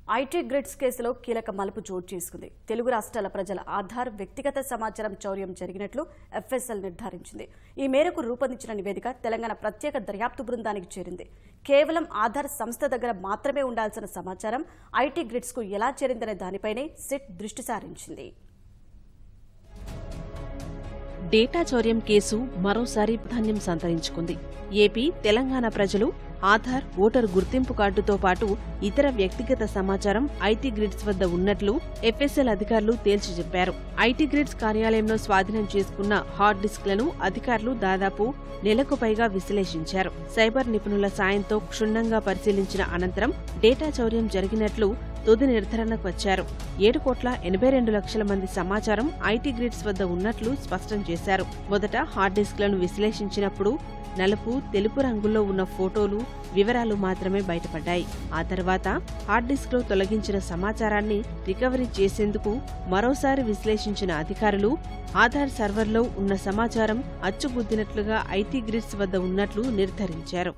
IT grids కేసులో కీలక మలుపు చోటు చేసుకుంది. తెలుగు రాష్ట్రాల ప్రజల ఆధార్ వ్యక్తిగత సమాచారం చౌర్యం జరిగినట్లు ఎఫ్ఎస్ఎల్ నిర్ధారించింది. ఈ మేరకు రూపొందించిన నివేదిక తెలంగాణ ప్రత్యేక దర్యాప్తు బృందానికి చేరింది. కేవలం ఆధార్ సంస్థ దగ్గర మాత్రమే ఉండాల్సిన సమాచారం ఐటీ గ్రిడ్స్ కు ఎలా చేరిందనే దానిపైనే సిట్ దృష్టి సారించింది. డేటా చౌర్యం కేసు మరోసారి ప్రాధాన్యం సంతరించుకుంది. ఏపీ, తెలంగాణ ప్రజలు ఆధార్, ఓటరు గుర్తింపు కార్డుతో పాటు ఇతర వ్యక్తిగత సమాచారం ఐటీ గ్రిడ్స్ వద్ద ఉన్నట్లు ఎఫ్ఎస్ఎల్ అధికారులు తేల్చి చెప్పారు. ఐటీ గ్రిడ్స్ కార్యాలయంలో స్వాధీనం చేసుకున్న హార్డ్ డిస్క్లను అధికారులు దాదాపు నెలకు పైగా విశ్లేషించారు. సైబర్ నిపుణుల సాయంతో క్షుణ్ణంగా పరిశీలించిన అనంతరం డేటా చౌర్యం జరిగినట్లు తుది నిర్ధారణకు వచ్చారు. 7,82,00,000 మంది సమాచారం ఐటీ గ్రిడ్స్ వద్ద ఉన్నట్లు స్పష్టం చేశారు. మొదట హార్డ్ డిస్క్లను విశ్లేషించినప్పుడు నలుపు, తెలుపు రంగుల్లో ఉన్న ఫోటోలు, వివరాలు మాత్రమే బయటపడ్డాయి. ఆ తర్వాత హార్డ్ డిస్క్లో తొలగించిన సమాచారాన్ని రికవరీ చేసేందుకు మరోసారి విశ్లేషించిన అధికారులు ఆధార్ సర్వర్లో ఉన్న సమాచారం అచ్చుగుద్దినట్లుగా ఐటీ గ్రిడ్స్ వద్ద ఉన్నట్లు నిర్ధారించారు.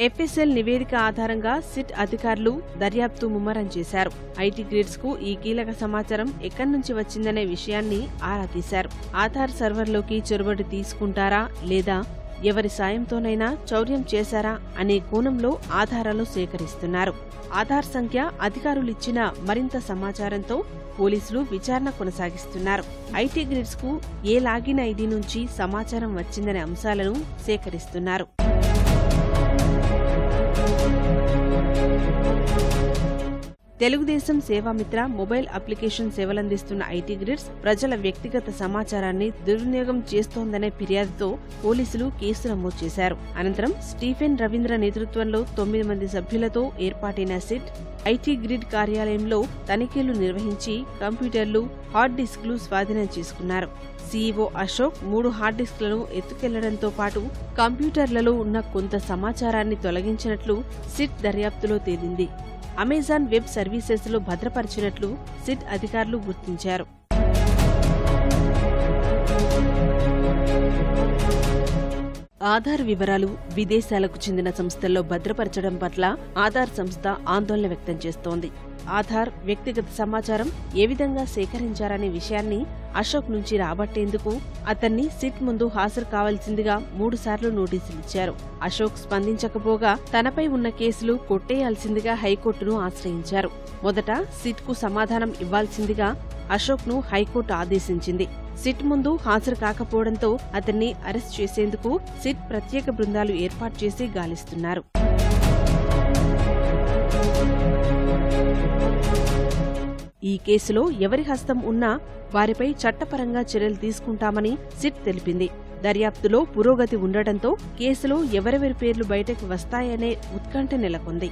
ఎఫ్ఎస్ఎల్ నివేదిక ఆధారంగా సిట్ అధికారులు దర్యాప్తు ముమ్మరం చేశారు. ఐటీ గ్రిడ్స్ కు ఈ కీలక సమాచారం ఎక్కడి నుంచి వచ్చిందనే విషయాన్ని ఆరా తీశారు. ఆధార్ సర్వర్లోకి చొరబడి తీసుకుంటారా లేదా ఎవరి సాయంతోనైనా చౌర్యం చేశారా అనే కోణంలో ఆధారాలు సేకరిస్తున్నారు. ఆధార్ సంఖ్య అధికారులిచ్చిన మరింత సమాచారంతో పోలీసులు విచారణ కొనసాగిస్తున్నారు. ఐటీ గ్రిడ్స్ కు ఏ లాగిన్ ఐడి నుంచి సమాచారం వచ్చిందనే అంశాలను సేకరిస్తున్నారు. తెలుగుదేశం సేవామిత్ర మొబైల్ అప్లికేషన్ సేవలందిస్తున్న ఐటీ గ్రిడ్స్ ప్రజల వ్యక్తిగత సమాచారాన్ని దుర్వినియోగం చేస్తోందనే ఫిర్యాదుతో పోలీసులు కేసు నమోదు చేశారు. అనంతరం స్టీఫెన్ రవీంద్ర నేతృత్వంలో 9 మంది సభ్యులతో ఏర్పాటైన సిట్ ఐటీ గ్రిడ్ కార్యాలయంలో తనిఖీలు నిర్వహించి కంప్యూటర్లు, హార్డ్ డిస్క్లు స్వాధీనం చేసుకున్నారు. సీఈఓ అశోక్ 3 హార్డ్ డిస్క్లను ఎత్తుకెళ్లడంతో పాటు కంప్యూటర్లలో ఉన్న కొంత సమాచారాన్ని తొలగించినట్లు సిట్ దర్యాప్తులో తేలింది. అమెజాన్ వెబ్ సర్వీసెస్ లో భద్రపరిచినట్లు సిట్ అధికారులు గుర్తించారు. ఆధార్ వివరాలు విదేశాలకు చెందిన సంస్థల్లో భద్రపరచడం పట్ల ఆధార్ సంస్థ ఆందోళన వ్యక్తం చేస్తోంది. ఆధార్ వ్యక్తిగత సమాచారం ఏ విధంగా సేకరించారనే విషయాన్ని అశోక్ నుంచి రాబట్టేందుకు అతన్ని సిట్ ముందు హాజరు కావాల్సిందిగా 3 సార్లు నోటీసులిచ్చారు. అశోక్ స్పందించకపోగా తనపై ఉన్న కేసులు కొట్టేయాల్సిందిగా హైకోర్టును ఆశ్రయించారు. మొదట సిట్ కు సమాధానం ఇవ్వాల్సిందిగా అశోక్ ను హైకోర్టు ఆదేశించింది. సిట్ ముందు హాజరు కాకపోవడంతో అతన్ని అరెస్ట్ చేసేందుకు సిట్ ప్రత్యేక బృందాలు ఏర్పాటు చేసి గాలిస్తున్నారు. ఈ కేసులో ఎవరి హస్తం ఉన్నా వారిపై చట్టపరంగా చర్యలు తీసుకుంటామని సిట్ తెలిపింది. దర్యాప్తులో పురోగతి ఉండటంతో కేసులో ఎవరెవరి పేర్లు బయటకు వస్తాయనే ఉత్కంఠ నెలకొంది.